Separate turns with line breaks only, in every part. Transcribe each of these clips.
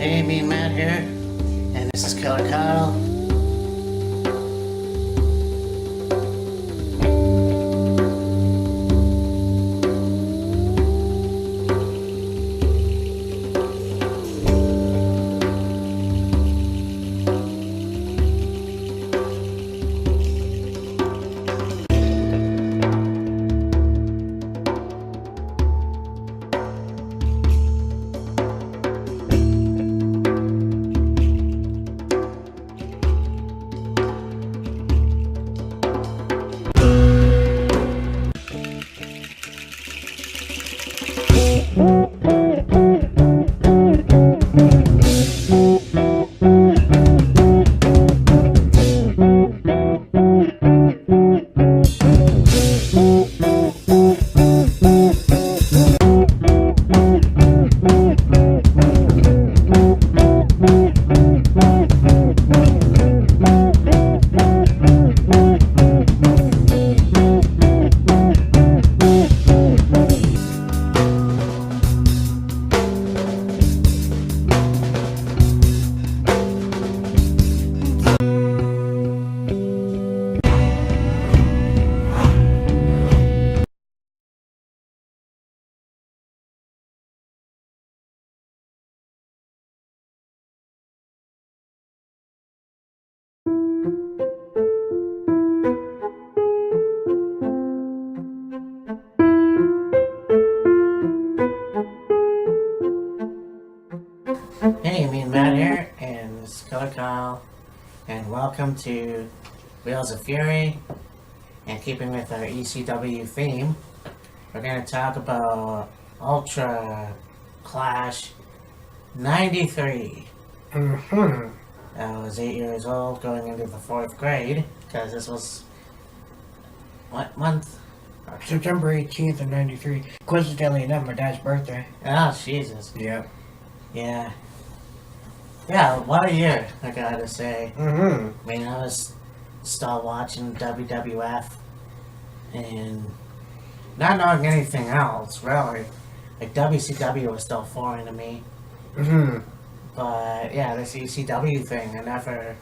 Hey, me and Matt here, and this is Killer Kyle. Hey, me and Matt here, and this is Killer Kyle, and welcome to Wheels of Fury. And keeping with our ECW theme, we're going to talk about Ultra Clash 93. I was 8 years old, going into the 4th grade, because this was, what month?
September 18th of 93. Coincidentally enough, my dad's birthday.
Oh, Jesus.
Yeah.
Yeah. Yeah, what a year, I gotta say. I mean, I was still watching WWF and not knowing anything else, really. Like, WCW was still foreign to me. But, yeah, this ECW thing, I never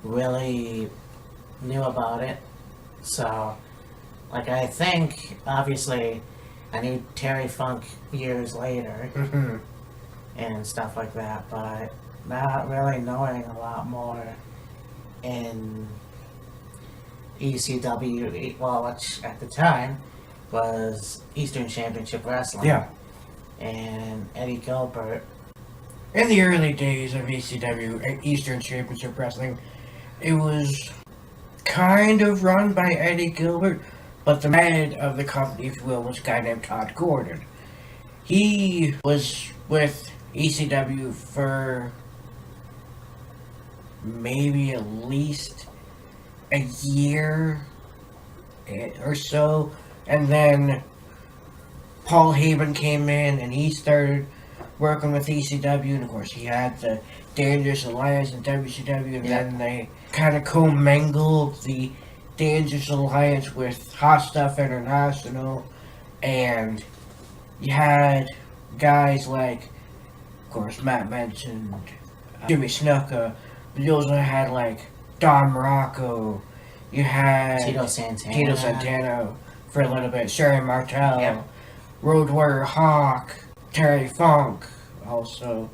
really knew about it. So, like, I think, obviously, I knew Terry Funk years later. And stuff like that, but not really knowing a lot more in ECW, well, which at the time was Eastern Championship Wrestling.
Yeah.
And Eddie Gilbert.
In the early days of ECW, Eastern Championship Wrestling, it was kind of run by Eddie Gilbert, but the head of the company, if you will, was a guy named Todd Gordon. He was with ECW for maybe at least a year or so, and then Paul Heyman came in and he started working with ECW, and of course he had the Dangerous Alliance and WCW, and then they kind of commingled the Dangerous Alliance with Hot Stuff International, and you had guys like, of course, Matt mentioned Jimmy Snuka, but you also had like Don Morocco, you had
Tito Santana
for a little bit, Sherry Martel, Road Warrior Hawk, Terry Funk also,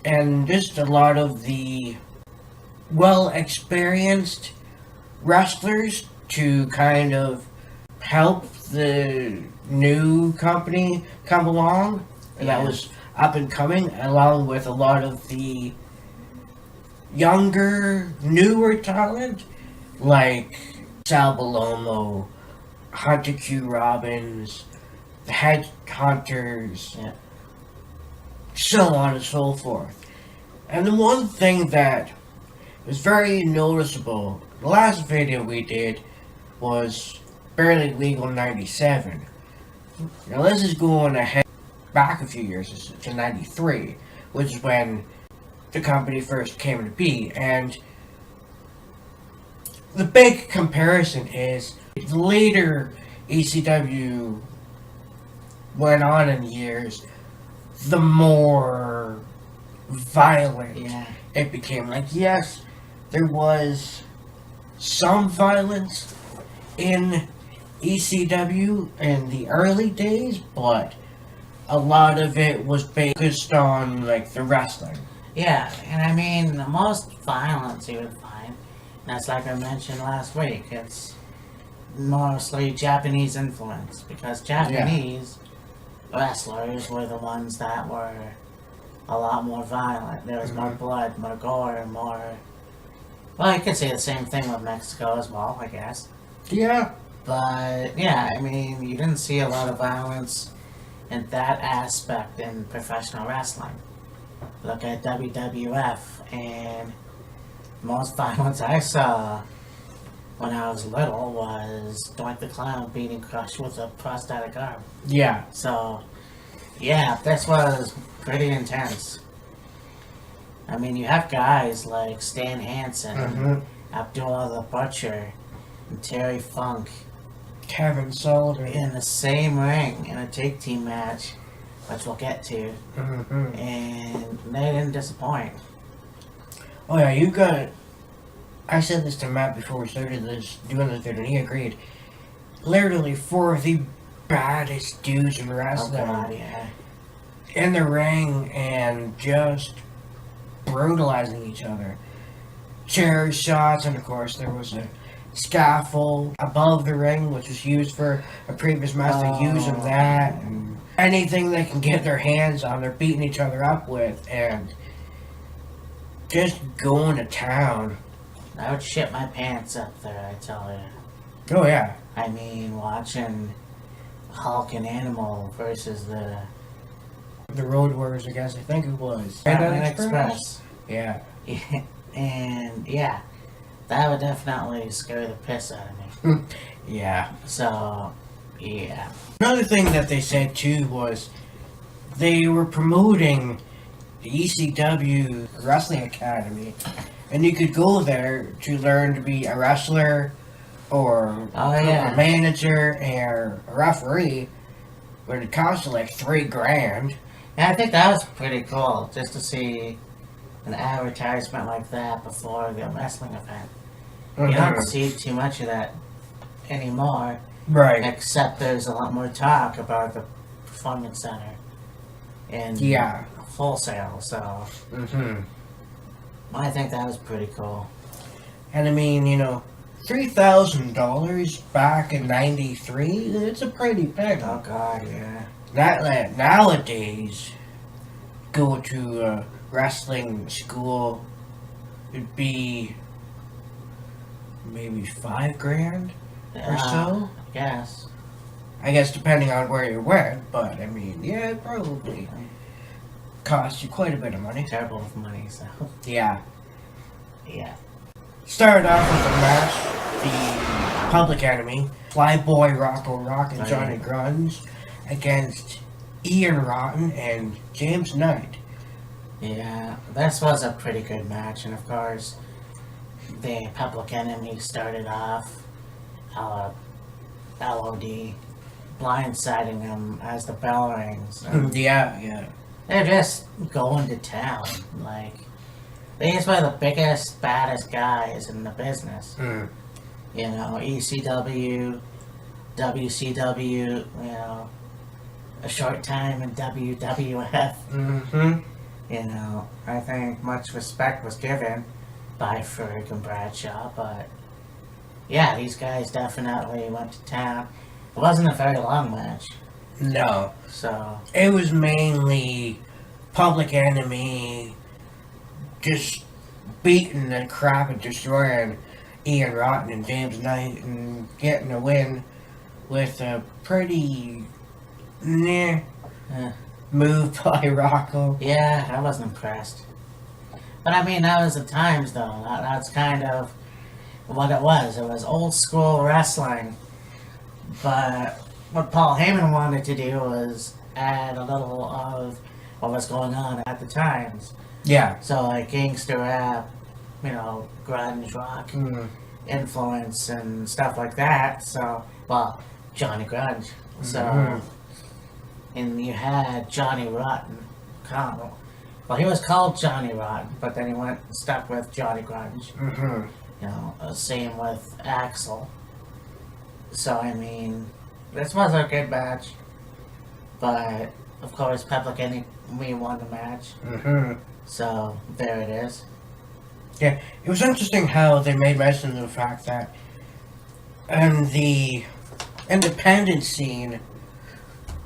and just a lot of the well-experienced wrestlers to kind of help the new company come along, and that was up and coming, along with a lot of the younger, newer talent, like Sal Balomo, Hunter Q. Robbins, the Headhunters, so on and so forth. And the one thing that was very noticeable, the last video we did was Barely Legal 97. Now this is going ahead back a few years to 93, which is when the company first came to be, and the big comparison is the later ECW went on in years, the more violent
Yeah.
it became. Like, yes, there was some violence in ECW in the early days, but a lot of it was focused on like the wrestling.
Yeah, and I mean, the most violence you would find, and that's like I mentioned last week, it's mostly Japanese influence, because Japanese wrestlers were the ones that were a lot more violent. There was more blood, more gore, more... Well, you could say the same thing with Mexico as well, I guess.
Yeah.
But, yeah, I mean, you didn't see a lot of violence in that aspect in professional wrestling. Look at WWF, and most violence I saw when I was little was Doink the Clown beating Crush with a prosthetic arm.
Yeah.
So, yeah, this was pretty intense. I mean, you have guys like Stan Hansen, Abdullah the Butcher, and Terry Funk
Kevin Sullivan.
in the same ring in a tag team match, which we'll get to,
Mm-hmm.
and they didn't disappoint.
Oh yeah, you got. I said this to Matt before we started doing this video, and he agreed. Literally four of the baddest dudes in
Oh
wrestling
god, yeah.
in the ring and just brutalizing each other. Chair shots, and of course there was a scaffold above the ring, which was used for a previous match. They're using that, and anything they can get their hands on, they're beating each other up with, and just going to town.
I would shit my pants up there, I tell you.
Oh yeah.
I mean, watching Hulk and Animal versus the
The Road Warriors, I guess. I think it was.
Batman Express.
Yeah.
And yeah, that would definitely scare the piss out of me.
Yeah.
So, yeah.
Another thing that they said too was they were promoting the ECW Wrestling Academy, and you could go there to learn to be a wrestler or
Oh, yeah.
a manager or a referee, but it cost you like $3,000.
Yeah, I think that was pretty cool, just to see an advertisement like that before the wrestling event. You don't see too much of that anymore,
Right.
except there's a lot more talk about the Performance Center and
Yeah.
Full Sail, so
Mm-hmm.
I think that was pretty cool.
And I mean, $3,000 back in '93, it's a pretty penny.
Oh god, yeah.
Nowadays, go to a wrestling school, it'd be maybe $5,000 or so.
I guess.
I guess depending on where you went, but I mean, yeah, it probably cost you quite a bit of money.
Terrible with money, so
Yeah.
yeah.
Started off with a match, the Public Enemy, Flyboy Rocco Rock and Johnny Grunge against Ian Rotten and James Knight.
Yeah, this was a pretty good match, and of course, the Public Enemy started off LOD, blindsiding him as the bell rings. And
Yeah.
they're just going to town. Like, these were the biggest, baddest guys in the business.
Mm.
ECW, WCW, a short time in WWF.
Mm-hmm.
I think much respect was given by Ferg and Bradshaw, but yeah, these guys definitely went to town. It wasn't a very long match,
No.
so
It was mainly Public Enemy just beating the crap and destroying Ian Rotten and James Knight and getting a win with a pretty
eh,
move by Rocco.
yeah, I wasn't impressed. But I mean, that was the times though. That's kind of what it was. It was old school wrestling. But what Paul Heyman wanted to do was add a little of what was going on at the times.
Yeah.
So like gangster rap, grunge rock influence and stuff like that. So, well, Johnny Grunge. So, and you had Johnny Rotten, Well, he was called Johnny Rotten, but then he went and stuck with Johnny Grunge.
Mm-hmm.
You know, same with Axel. So, I mean, this was a good match. But, of course, Public Enemy won the match.
Mm-hmm.
So, there it is.
Yeah, it was interesting how they made mention of the fact that in the independent scene,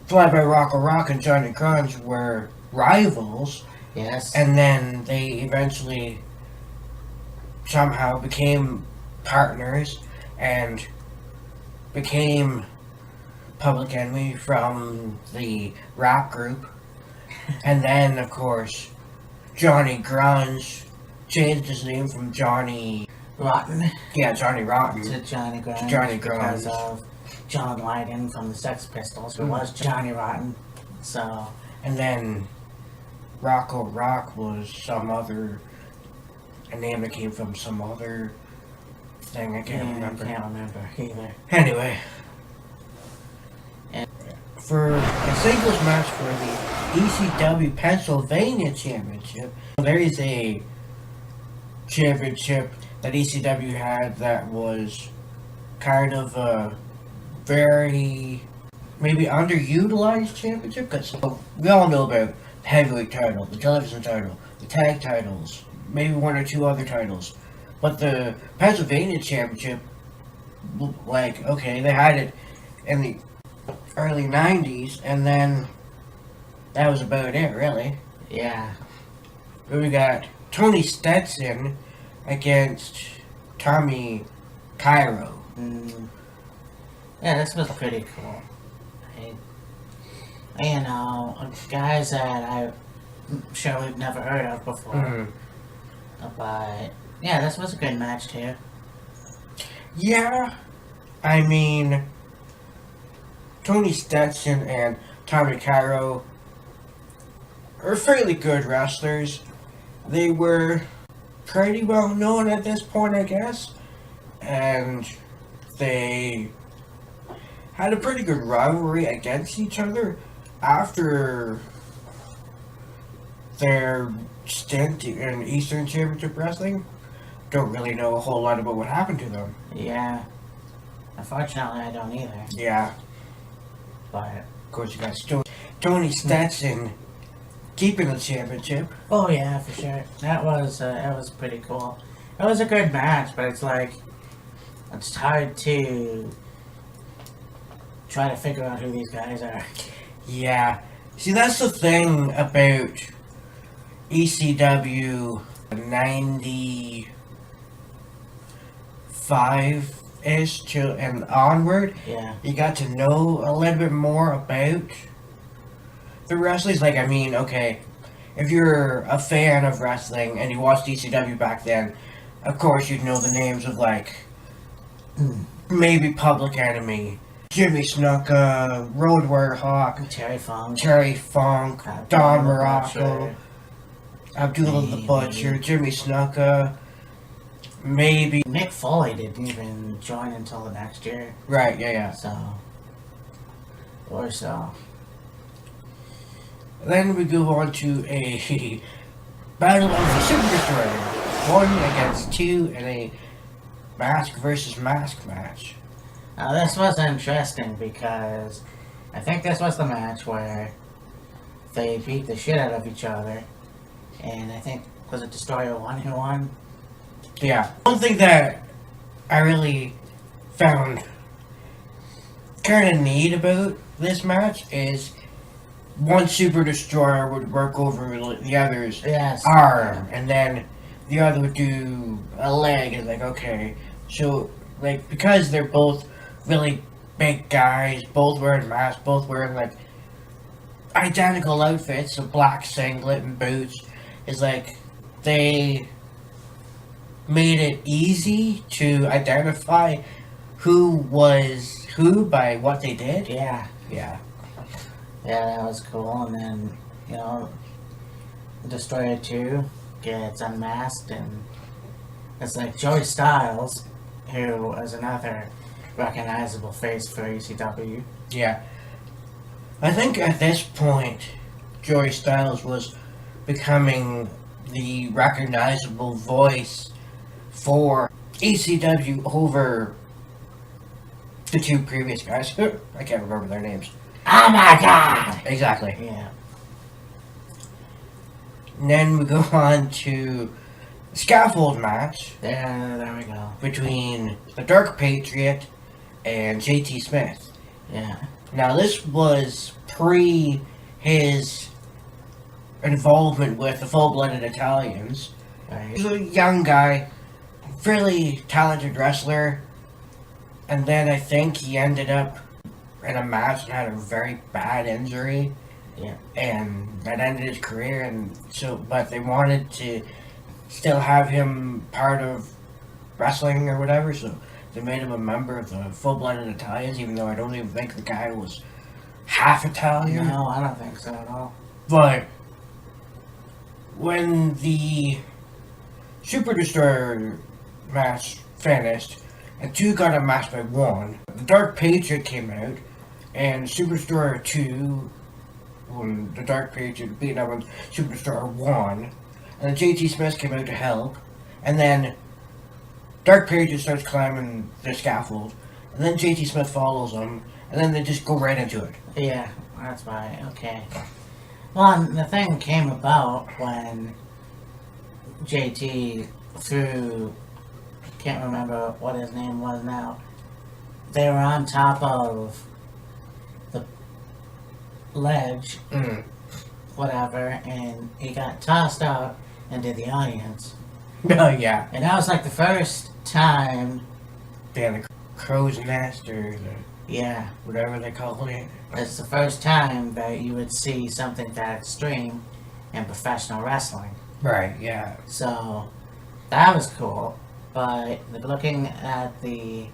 Flyby Rock and Johnny Grunge were rivals,
Yes.
and then they eventually somehow became partners and became Public Enemy from the rap group. And then, of course, Johnny Grunge changed his name from Johnny
Rotten
Johnny Rotten.
to Johnny Grunge.
To Johnny
Because
Grunge.
of John Lydon from the Sex Pistols, who was Johnny Rotten. So,
And then Rocco Rock was a name that came from some other thing. I can't remember.
I can't remember either.
Anyway.
And-
For a singles match for the ECW Pennsylvania Championship, there is a championship that ECW had that was kind of a very maybe underutilized championship, because we all know about the heavyweight title, the television title, the tag titles, maybe one or two other titles. But the Pennsylvania Championship, like, okay, they had it in the early 90s, and then that was about it, really.
Yeah.
But we got Tony Stetson against Tommy Cairo.
Yeah, this was pretty cool. You know, guys that I'm sure we've never heard of before.
Mm-hmm.
But, yeah, this was a good match, too.
Yeah, I mean, Tony Stetson and Tommy Cairo are fairly good wrestlers. They were pretty well known at this point, I guess. And they had a pretty good rivalry against each other after their stint in Eastern Championship Wrestling. Don't really know a whole lot about what happened to them.
Yeah. Unfortunately, I don't either.
Yeah,
But,
of course you got Tony Stetson keeping the championship.
oh yeah, for sure. That was pretty cool. It was a good match, but it's like, it's hard to try to figure out who these guys are.
Yeah. See, that's the thing about ECW 95-ish to and onward.
Yeah.
You got to know a little bit more about the wrestlers. Like, I mean, okay, if you're a fan of wrestling and you watched ECW back then, of course you'd know the names of, like, maybe Public Enemy, Jimmy Snuka, Road Warrior Hawk,
Terry Funk.
Don Morocco,
Butcher.
Abdullah the Butcher, Jimmy Snuka, maybe.
Mick Foley didn't even join until the next year.
Right, yeah.
So. Or so.
Then we go on to a battle of the Super Destroyer. 1 against 2 in a mask versus mask match.
Now this was interesting because I think this was the match where they beat the shit out of each other, and I think, was it Destroyer 1 who won?
Yeah. One thing that I really found kind of neat about this match is one Super Destroyer would work over the other's
Yes.
arm, and then the other would do a leg, and like, okay. So, like, because they're both really big guys, both wearing masks, both wearing, like, identical outfits, a black singlet and boots, is like, they made it easy to identify who was who by what they did.
Yeah.
Yeah.
Yeah, that was cool. And then, you know, Destroyer 2 gets unmasked, and it's like Joey Styles, who was another recognizable face for ECW.
Yeah. I think at this point, Joey Styles was becoming the recognizable voice for ECW over the two previous guys. I can't remember their names.
Oh my god!
Exactly.
Yeah.
And then we go on to the scaffold match
There we go.
between the Dark Patriot and JT Smith.
Yeah.
Now this was pre his involvement with the Full-Blooded Italians.
Right.
He was a young guy, really talented wrestler, and then I think he ended up in a match and had a very bad injury.
Yeah.
And that ended his career, and so, but they wanted to still have him part of wrestling or whatever, so they made him a member of the Full-Blooded Italians, even though I don't even think the guy was half Italian.
No, I don't think so at all.
But when the Super Destroyer match finished, and two got a match by one, the Dark Patriot came out, and Super Destroyer 2, when the Dark Patriot beat up on Super Destroyer 1, and then JT Smith came out to help, and then Dark Patriot starts climbing the scaffold, and then JT Smith follows him, and then they just go right into it.
Yeah, that's right. Okay. Well, and the thing came about when JT threw, can't remember what his name was now. They were on top of the ledge, whatever, and he got tossed out into the audience.
Oh, yeah.
And that was like the first time,
Yeah, the crow's nest, or the,
yeah,
whatever they call it.
it's the first time that you would see something that extreme in professional wrestling.
Right, yeah.
So that was cool, but looking at the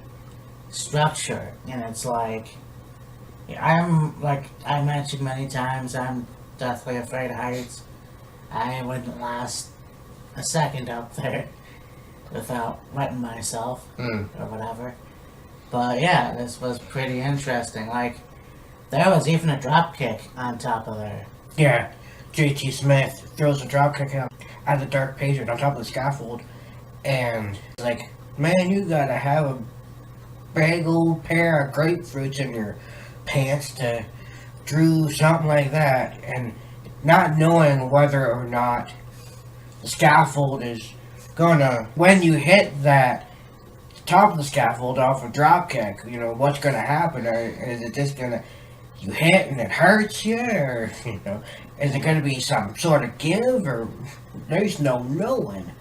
structure, and it's like, I'm like I mentioned many times, I'm deathly afraid of heights. I wouldn't last a second up there without wetting myself or whatever. But yeah, this was pretty interesting. Like, there was even a drop kick on top of there.
Yeah, JT Smith throws a dropkick out at the Dark Patriot on top of the scaffold, and like, man, you gotta have a big old pair of grapefruits in your pants to do something like that, and not knowing whether or not the scaffold is gonna, when you hit that top of the scaffold off a drop kick, you know, what's gonna happen, or is it just gonna, you hit and it hurts you, or, you know, is it gonna be some sort of give, or there's no knowing.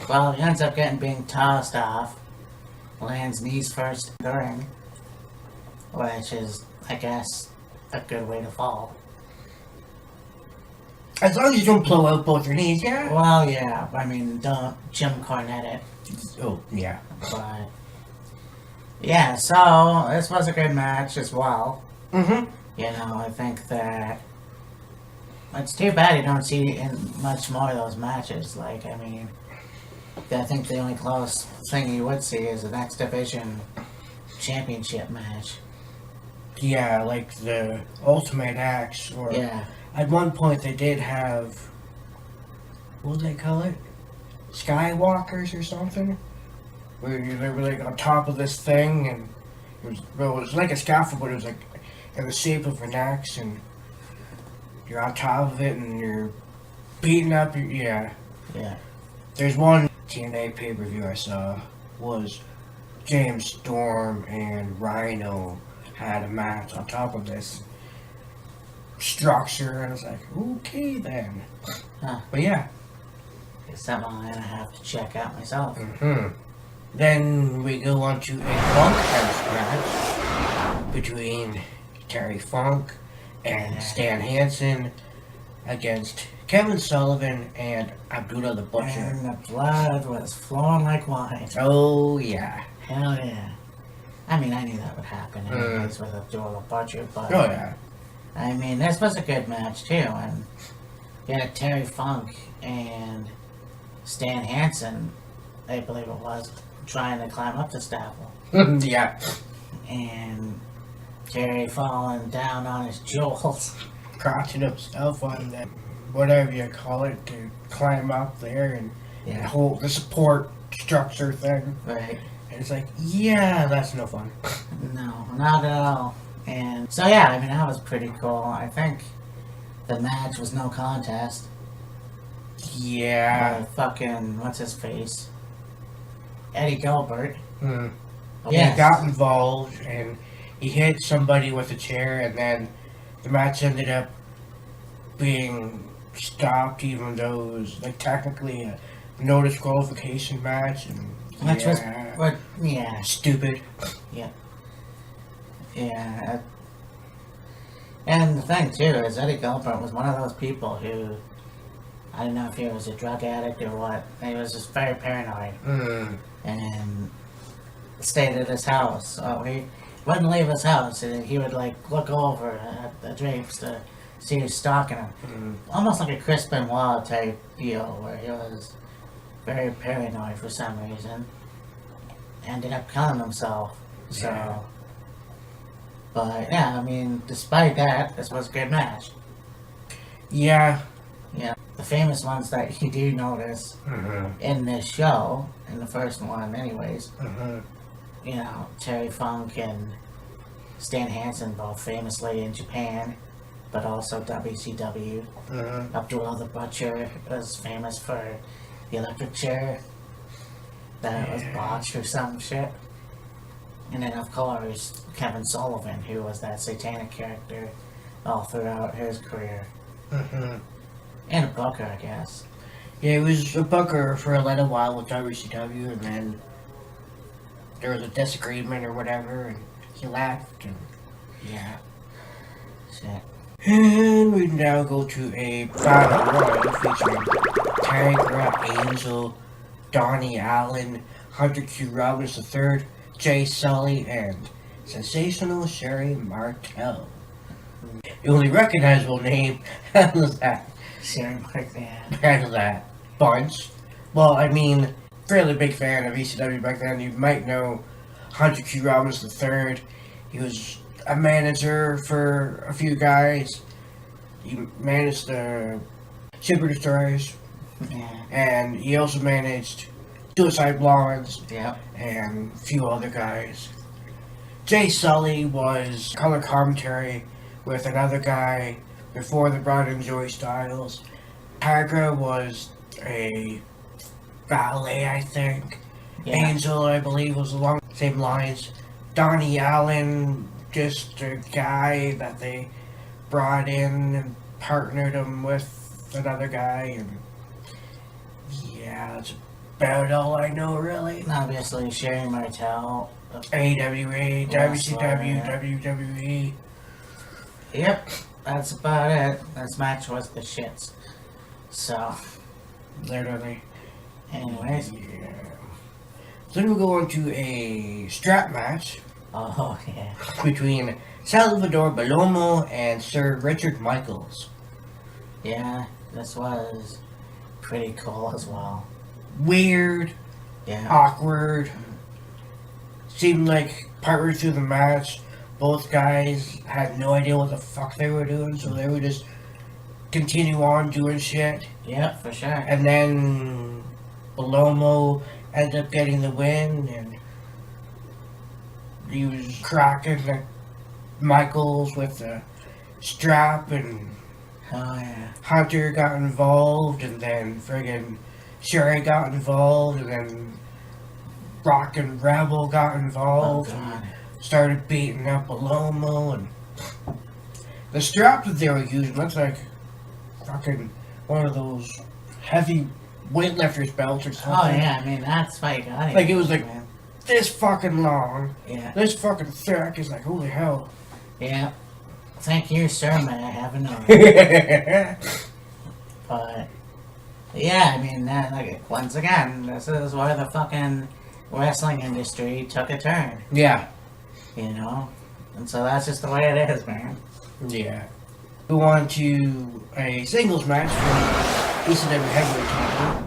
Well, he ends up being tossed off, lands knees first in the ring, which is, I guess, a good way to fall.
As long as you don't blow out both your knees, yeah?
Well, yeah, I mean, don't Jim Cornette it,
Oh, yeah.
but yeah, so this was a good match as well.
Mm-hmm.
You know, I think that it's too bad you don't see in much more of those matches. Like, I mean, I think the only close thing you would see is the X Division Championship match.
Yeah, like the Ultimate Axe, or
Yeah,
at one point they did have, what do they call it? Skywalkers or something? Where they were like on top of this thing, and it was like a scaffold, but it was like in the shape of an axe, and you're on top of it, and you're beating up your, yeah.
yeah,
There's one TNA pay-per-view I saw, was James Storm and Rhino had a match on top of this structure, and I was like, okay then.
Huh.
But yeah.
it's something I'm gonna have to check out myself.
Then we go on to a bunkhouse match between Terry Funk and Stan Hansen against Kevin Sullivan and Abdullah the Butcher.
And the blood was flowing like wine.
Oh yeah.
Hell yeah. I mean, I knew that would happen anyways with Abdullah Butcher, but
Oh yeah.
I mean, this was a good match too, and you had Terry Funk and Stan Hansen, I believe it was, trying to climb up the scaffold,
Yeah.
and Terry falling down on his jewels.
Crotching himself on them. whatever you call it, to climb up there and
Yeah.
hold the support structure thing.
Right.
And it's like, yeah, that's no fun.
No, not at all. And so yeah, I mean that was pretty cool. I think the match was no contest.
Yeah.
Fucking what's his face? Eddie Gilbert.
Hmm.
Yes.
He got involved and he hit somebody with a chair, and then the match ended up being stopped, even though it was like technically a no disqualification match. And
Which was
yeah,
what? Yeah,
stupid.
yeah. And the thing too is Eddie Gilbert was one of those people who, I don't know if he was a drug addict or what. He was just very paranoid and stayed at his house. So he wouldn't leave his house, and he would like look over at the drapes to see who's stalking him. Almost like a Chris Benoit type deal, where he was very paranoid for some reason. Ended up killing himself. So,
Yeah.
but yeah, I mean, despite that, this was a good match.
Yeah.
Yeah, the famous ones that you do notice in this show, in the first one, anyways. You know, Terry Funk and Stan Hansen, both famously in Japan, but also WCW. Abdullah the Butcher was famous for the electric chair that was botched or some shit. And then, of course, Kevin Sullivan, who was that satanic character all throughout his career. And a booker, I guess.
Yeah, he was a booker for a little while with WCW, and then there was a disagreement or whatever, and he left. And
Yeah. Shit.
And we now go to a battle royal featuring Tigra Angel, Donnie Allen, Hunter Q. Robbins III, Jay Sully, and sensational Sherry Martel. The only recognizable name was that.
Sherry McMahon.
Out of that bunch. Well, I mean, fairly big fan of ECW back then. You might know Hunter Q. Robbins III. He was a manager for a few guys. He managed the Super Destroyers,
Yeah.
and he also managed Suicide Blondes
Yep.
and a few other guys. Jay Sully was color commentary with another guy before they brought in Joey Styles. Tigra was a ballet, I think.
Yeah.
Angel, I believe, was along the same lines. Donnie Allen, just a guy that they brought in and partnered him with another guy. And yeah, that's about all I know, really.
Obviously, Sherry Martel.
AWA, WCW, WWE.
Yep. That's about it. This match was the shits. So,
Literally.
anyways.
Yeah. So then we go on to a strap match
Oh, yeah.
between Salvador Balomo and Sir Richard Michaels.
Yeah, this was pretty cool as well.
Weird,
Yeah.
awkward. Seemed like partway through the match, both guys had no idea what the fuck they were doing, so they would just continue on doing shit.
Yep, for sure.
And then Balomo ended up getting the win, and he was cracking the Michaels with the strap, and
Oh, yeah.
Hunter got involved, and then friggin' Sherry got involved, and then Rock and Rebel got
Oh,
involved,
God.
and started beating up Balomo, and the strap that they were using looks like fucking one of those heavy weightlifters belts or something.
Oh, yeah, I mean, that's why you got it.
Like, it was like-
Man.
This fucking long,
Yeah.
this fucking thick. Is like, holy hell.
Yeah. Thank you, sir, may I have another? But, yeah, I mean, once again, this is where the fucking wrestling industry took a turn,
Yeah.
you know? And so that's just the way it is, man.
Yeah. Go on to a singles match for ECW Heavyweight title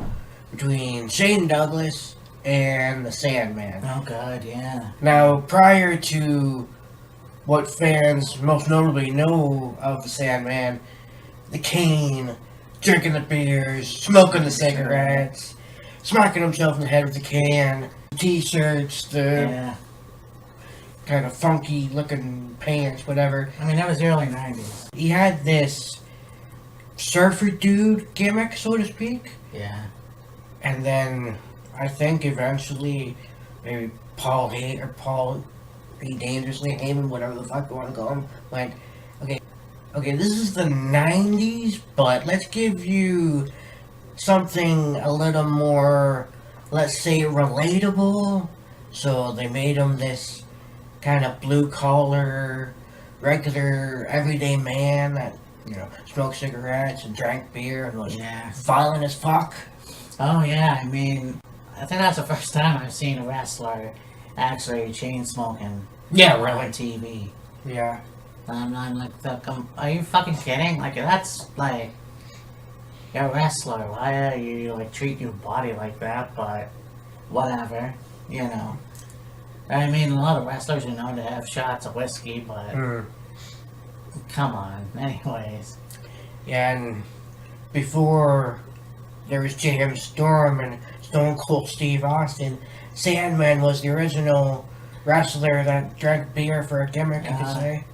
between Shane Douglas and the Sandman.
Oh, God, yeah.
Now, prior to what fans most notably know of the Sandman, the Cane, drinking the beers, smoking the cigarettes, smacking himself in the head with the can, t-shirts, the
Yeah.
kind of funky looking pants, whatever.
I mean, that was the early 90s.
He had this surfer dude gimmick, so to speak.
Yeah.
And then I think eventually maybe Paul B. Dangerously Heyman, whatever the fuck you want to call him, like, okay, this is the 90s, but let's give you something a little more, let's say, relatable. So they made him this kind of blue-collar, regular, everyday man that, smoked cigarettes and drank beer and was violent as fuck.
Oh, yeah, I mean, I think that's the first time I've seen a wrestler actually chain smoking on TV.
Yeah.
I'm like, are you fucking kidding? Like, that's like, you're a wrestler. Why are you like treating your body like that? But whatever, I mean, a lot of wrestlers are known to have shots of whiskey, but come on. Anyways.
Yeah, and before there was James Storm and Stone Cold Steve Austin, Sandman was the original wrestler that drank beer for a gimmick, you could say.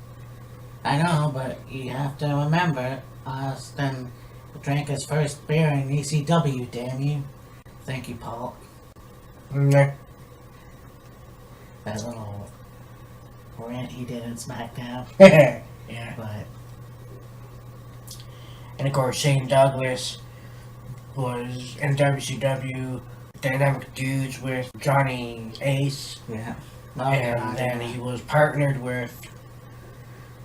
I know, but you have to remember, Austin drank his first beer in ECW, damn you. Thank you, Paul.
Mm-hmm.
That little rant he did in SmackDown.
Yeah.
But,
and of course, Shane Douglas was in WCW Dynamic Dudes with Johnny Ace.
yeah. Oh,
And then he was partnered with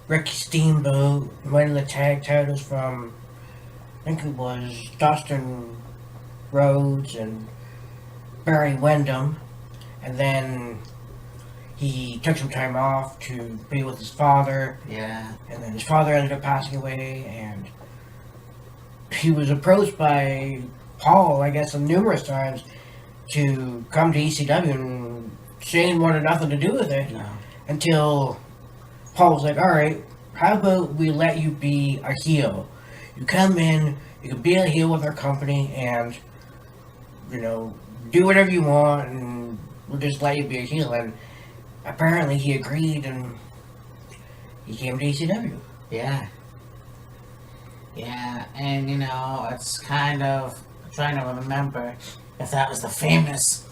Ricky Steamboat, winning the tag titles from, I think it was Dustin Rhodes and Barry Windham. And then he took some time off to be with his father.
Yeah.
And then his father ended up passing away, and he was approached by Paul, I guess, numerous times to come to ECW, and Shane wanted nothing to do with it.
No.
Until Paul was like, alright, how about we let you be a heel? You come in, you can be a heel with our company, and, do whatever you want, and we'll just let you be a heel. And apparently he agreed, and he came to ECW.
Yeah. Yeah, and it's kind of trying to remember if that was the famous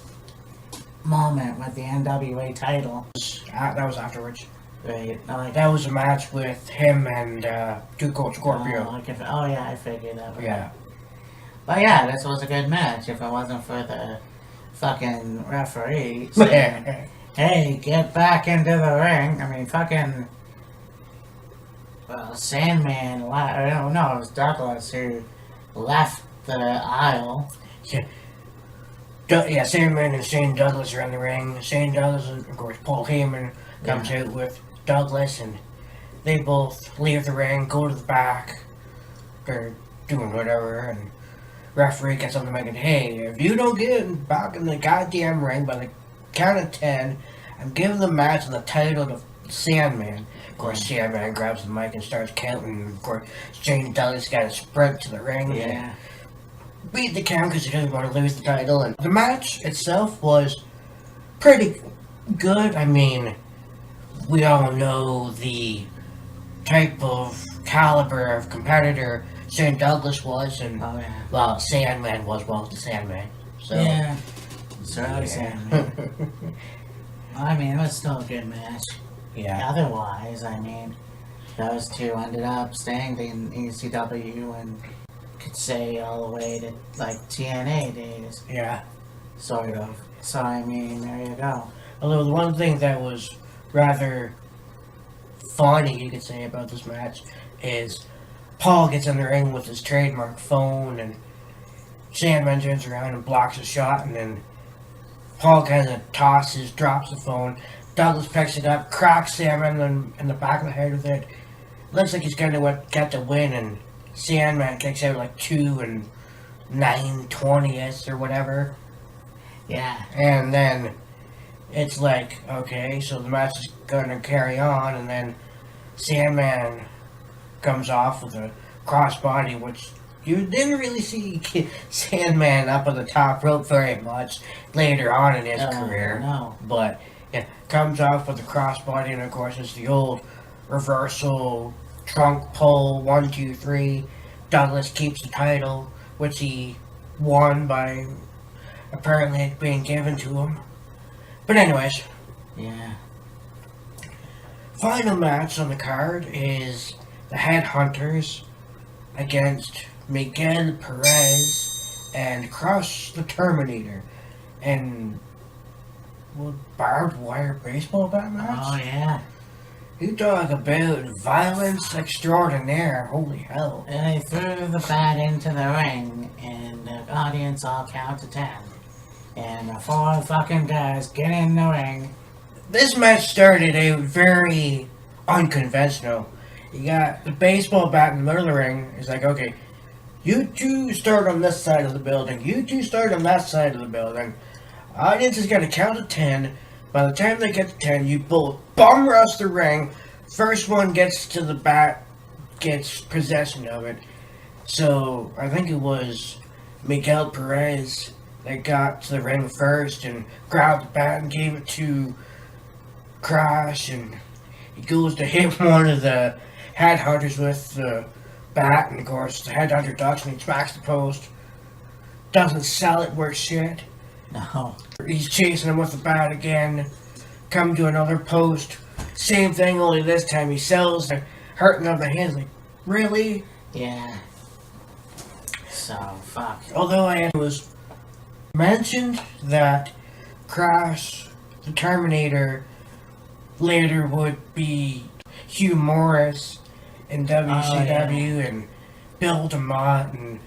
moment with the NWA title.
That was afterwards.
Right, like
That was a match with him and Too Cold Scorpio.
I figured that was
Yeah.
But yeah, this was a good match if it wasn't for the fucking referee saying, hey, get back into the ring. I mean, fucking Sandman, I don't know, it was Douglas who left the aisle.
Yeah, Sandman and Shane Douglas are in the ring. Shane Douglas, and of course, Paul Heyman comes out with Douglas, and they both leave the ring, go to the back. They're doing whatever, and referee gets on the mic and, hey, if you don't get back in the goddamn ring by the count of 10, I'm giving the match and the title to Sandman. Of course, Sandman grabs the mic and starts counting. Of course, Shane Douglas got to sprint to the ring.
Yeah.
Beat the count because he doesn't want to lose the title. And the match itself was pretty good. I mean, we all know the type of caliber of competitor Shane Douglas was, and well, Sandman was the Sandman. So
Yeah. So Sandman. I mean, it was still a good match.
yeah.
Otherwise, I mean, those two ended up staying in ECW and could say all the way to like TNA days,
Yeah.
sort of. So I mean, there you go.
Although the one thing that was rather funny, you could say, about this match is Paul gets in the ring with his trademark phone, and Sandman turns around and blocks a shot, and then Paul kind of drops the phone. Douglas picks it up, cracks Sandman in the back of the head with it. Looks like he's going to get the win, and Sandman kicks out like 2 9/20 or whatever.
Yeah.
And then it's like, okay, so the match is going to carry on, and then Sandman comes off with a crossbody, which you didn't really see Sandman up on the top rope very much later on in his career.
No.
But yeah, comes off with the crossbody, and of course it's the old reversal trunk pull 1, 2, 3. Douglas keeps the title, which he won by apparently it being given to him. But anyways,
Yeah.
final match on the card is the Headhunters against Miguel Perez and Crush the Terminator. And barbed wire baseball bat match?
Oh yeah.
You talk about violence extraordinaire. Holy hell.
And they threw the bat into the ring, and the audience all count to 10. And the 4 fucking guys get in the ring.
This match started out very unconventional. You got the baseball bat in the middle of the ring. It's like, okay, you two start on this side of the building. You two start on that side of the building. Audience is going to count to 10. By the time they get to 10, you both bum rush the ring. First one gets to the bat, gets possession of it. So, I think it was Miguel Perez that got to the ring first and grabbed the bat and gave it to Crash. And he goes to hit one of the Headhunters with the bat. And of course, the Headhunter ducks and he smacks the post. Doesn't sell it worth shit.
No.
He's chasing him with the bat again. Come to another post. Same thing, only this time he sells the hurting of the hands. Like, really?
Yeah. So, fuck.
Although it was mentioned that Crash, the Terminator, later would be Hugh Morris in WCW and Bill DeMott and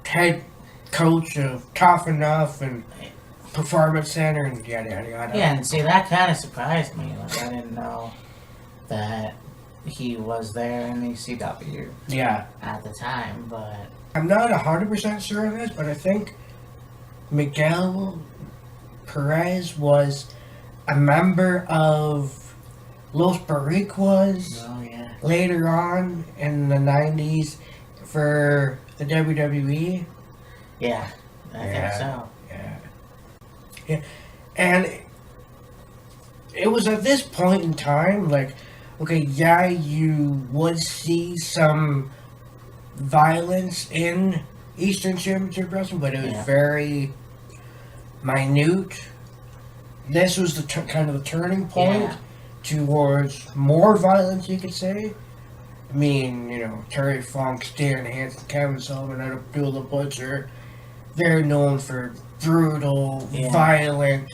head coach of Tough Enough and Performance Center and yada yada yada.
Yeah, and see, that kind of surprised me. Like, I didn't know that he was there in ECW
Yeah.
at the time, but
I'm not 100% sure of this, but I think Miguel Perez was a member of Los Boricuas
oh yeah.
later on in the 90s for the WWE.
Yeah, I think so.
Yeah. And it was at this point in time, like, okay, yeah, you would see some violence in Eastern Championship Wrestling, but it was very minute. This was the kind of the turning point towards more violence, you could say. I mean, you know, Terry Funk, Stan Hansen, Kevin Sullivan, and Abdul the Butcher, they're known for brutal, violent,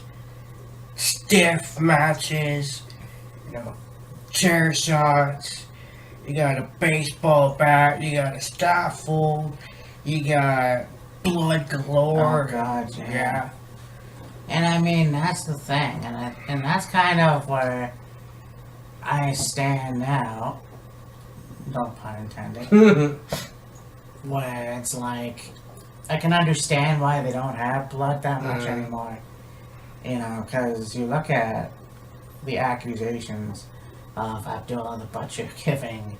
stiff matches, you know, chair shots. You got a baseball bat, you got a scaffold, you got blood galore.
Oh god, yeah. And I mean, that's the thing, and that's kind of where I stand now. No pun intended. Where it's like, I can understand why they don't have blood that much anymore. You know, because you look at the accusations of Abdullah the Butcher giving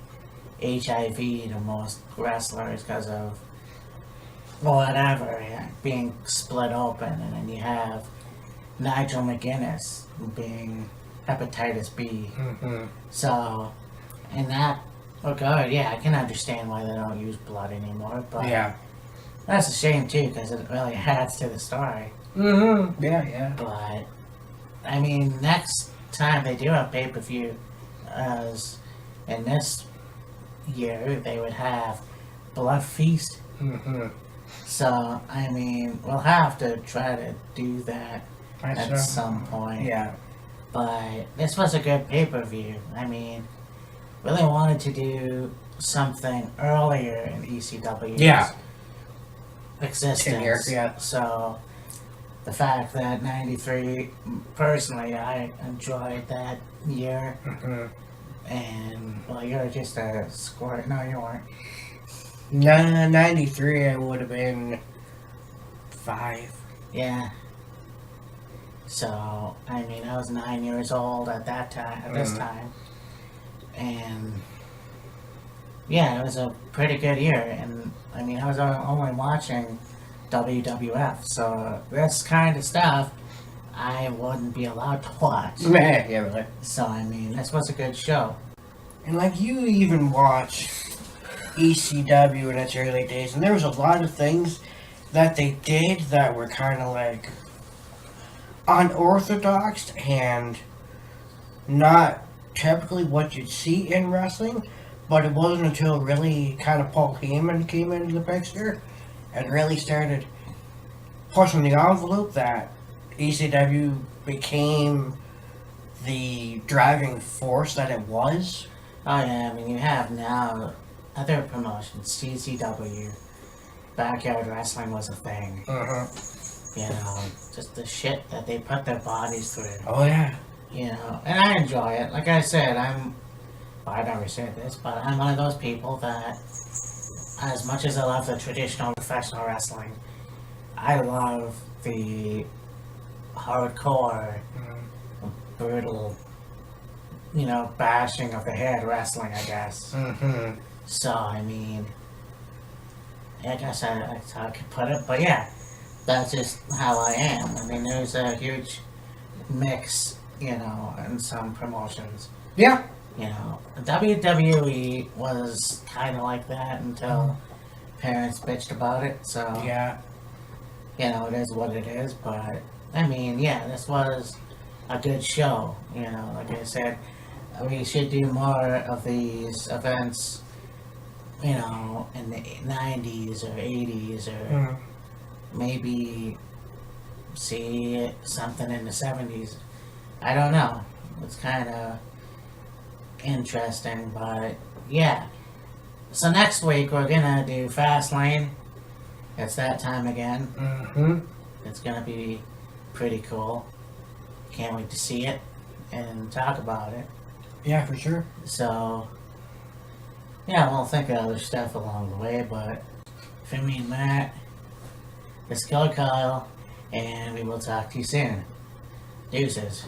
HIV to most wrestlers because of whatever, being split open, and then you have Nigel McGuinness being hepatitis B. So, in that regard, yeah, I can understand why they don't use blood anymore, but that's a shame too, because it really adds to the story.
Yeah.
But, I mean, next time they do have pay-per-view, as in this year, they would have Blood Feast. So, I mean, we'll have to try to do that at some point.
Yeah.
But this was a good pay-per-view. I mean, really wanted to do something earlier in ECW's existence. So, the fact that 93, personally, I enjoyed that year. And, well, you're just a squirt. No, you weren't.
93, I would have been 5.
Yeah. So, I mean, I was 9 years old at that time, at this time. And, yeah, it was a pretty good year. And I mean, I was only watching WWF, so this kind of stuff I wouldn't be allowed to watch.
Yeah, really.
So I mean, this was a good show.
And like you even watch ECW in its early days, and there was a lot of things that they did that were kind of like unorthodox and not typically what you'd see in wrestling. But it wasn't until really kind of Paul Heyman came into the picture and really started pushing the envelope that ECW became the driving force that it was.
Oh yeah, I mean, you have now other promotions, CCW, backyard wrestling was a thing. You know, just the shit that they put their bodies through.
Oh yeah.
You know, and I enjoy it. Like I said, I never said this, but I'm one of those people that, as much as I love the traditional professional wrestling, I love the hardcore, brutal, you know, bashing of the head wrestling, I guess. So, I mean, I guess that's how I could put it, but yeah, that's just how I am. I mean, there's a huge mix, you know, in some promotions.
Yeah.
You know, WWE was kind of like that until parents bitched about it, so,
Yeah.
you know, it is what it is, but, I mean, yeah, this was a good show, you know, like I said, we should do more of these events, you know, in the 90s or 80s, or maybe see something in the 70s. I don't know, it's kind of interesting, but yeah. So next week we're gonna do Fastlane. It's that time again. It's gonna be pretty cool. Can't wait to see it and talk about it.
Yeah, for sure.
So yeah, we'll think of other stuff along the way, but for me and Matt, it's Killer Kyle, and we will talk to you soon. Deuces.